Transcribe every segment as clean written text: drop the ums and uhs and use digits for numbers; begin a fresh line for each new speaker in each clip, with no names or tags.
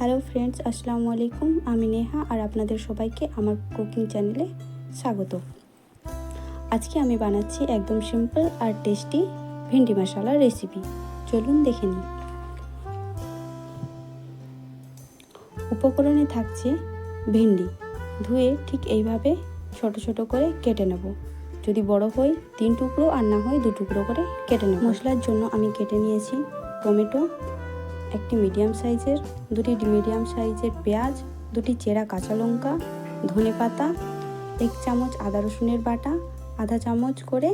Hello friends, আসসালামু আলাইকুম। আমি নেহা আর আপনাদের সবাইকে আমার কুকিং চ্যানেলে স্বাগত। আজকে আমি বানাচ্ছি একদম সিম্পল আর টেস্টি ভিন্ডি মশলা রেসিপি। চলুন দেখে নিই। উপকরণে থাকছে ভিন্ডি, ধুয়ে ঠিক এইভাবে ছোট ছোট করে কেটে নেব। যদি বড় হয় 3 টুকরো আর না হয় 2 টুকরো করে কেটে নেব। মশলার জন্য আমি কেটে নিয়েছি টমেটো, একটি মিডিয়াম সাইজের, 2টি মিডিয়াম সাইজের পেঁয়াজ, 2টি চেরা কাঁচা লঙ্কা, ধনেপাতা, 1 চামচ আদা রসুনের বাটা, আধা চামচ করে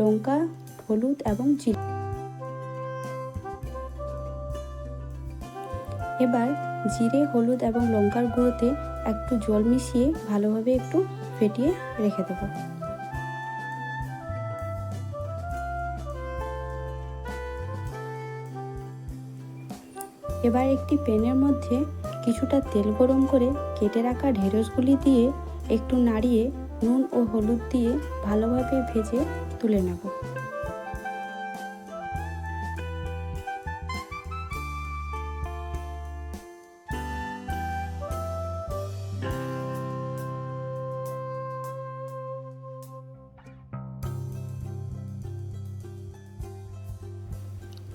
লঙ্কা, হলুদ এবং জিরে। এবার জিরে, হলুদ এবং লঙ্কার গুঁড়োতে একটু জল মিশিয়ে ভালোভাবে একটু ফেটিয়ে রেখে দেবো। এবার একটি প্যানের মধ্যে কিছুটা তেল গরম করে কেটে রাখা ঢেঁড়সগুলি দিয়ে একটু নাড়িয়ে নুন ও হলুদ দিয়ে ভালোভাবে ভেজে তুলে নেব।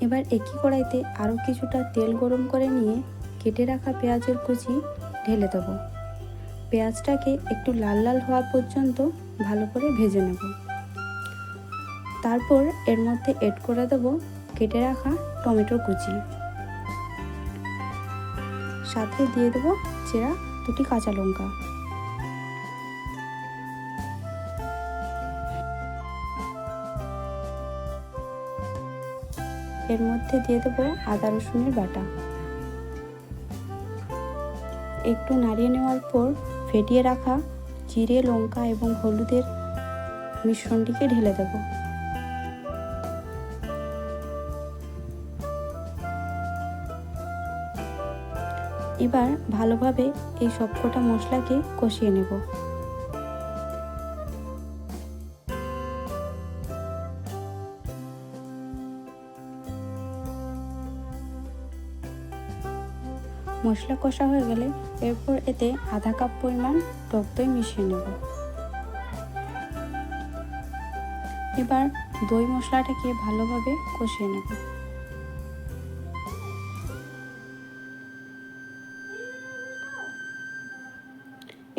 এবার একই কড়াইতে আরও কিছুটা তেল গরম করে নিয়ে কেটে রাখা পেঁয়াজের কুচি ঢেলে দেব। পেঁয়াজটাকে একটু লাল লাল হওয়া পর্যন্ত ভালো করে ভেজে নেব। তারপর এর মধ্যে এড করে দেব কেটে রাখা টমেটোর কুচি, সাথে দিয়ে দেব চেরা 2টি কাঁচা লঙ্কা। এর মধ্যে দিয়ে দেব আদা রসুনের বাটা। একটু নাড়িয়ে নেওয়ার পর ফেটিয়ে রাখা জিরে, লঙ্কা এবং হলুদের মিশ্রণটিকে ঢেলে দেব। এবার ভালোভাবে এই সবকটা মশলাকে কষিয়ে নেব। মশলা কষা হয়ে গেলে এরপর এতে আধা কাপ পরিমাণ টক দই মিশিয়ে নেব। এবার দই মশলাটাকে ভালোভাবে কষিয়ে নেব।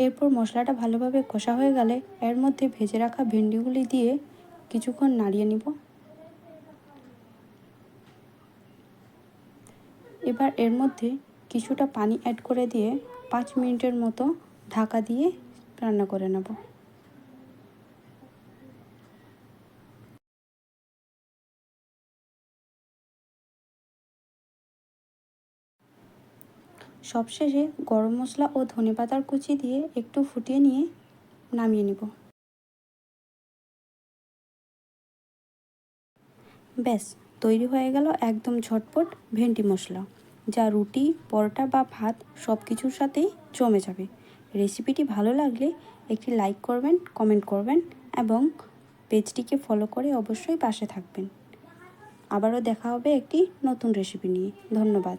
এরপর মশলাটা ভালোভাবে কষা হয়ে গেলে এর মধ্যে ভেজে রাখা ভেন্ডিগুলি দিয়ে কিছুক্ষণ নাড়িয়ে নিব। এবার এর মধ্যে কিছুটা পানি অ্যাড করে দিয়ে 5 মিনিটের মতো ঢাকা দিয়ে রান্না করে নেব। সবশেষে গরম মশলা ও ধনেপাতার কুচি দিয়ে একটু ফুটিয়ে নিয়ে নামিয়ে নেব। ব্যাস, তৈরি হয়ে গেল একদম ঝটপট ভেন্ডি মশলা, যা রুটি, পরোটা বা ভাত সব কিছুর সাথেই জমে যাবে। রেসিপিটি ভালো লাগলে একটি লাইক করবেন, কমেন্ট করবেন এবং পেজটিকে ফলো করে অবশ্যই পাশে থাকবেন। আবারও দেখা হবে একটি নতুন রেসিপি নিয়ে। ধন্যবাদ।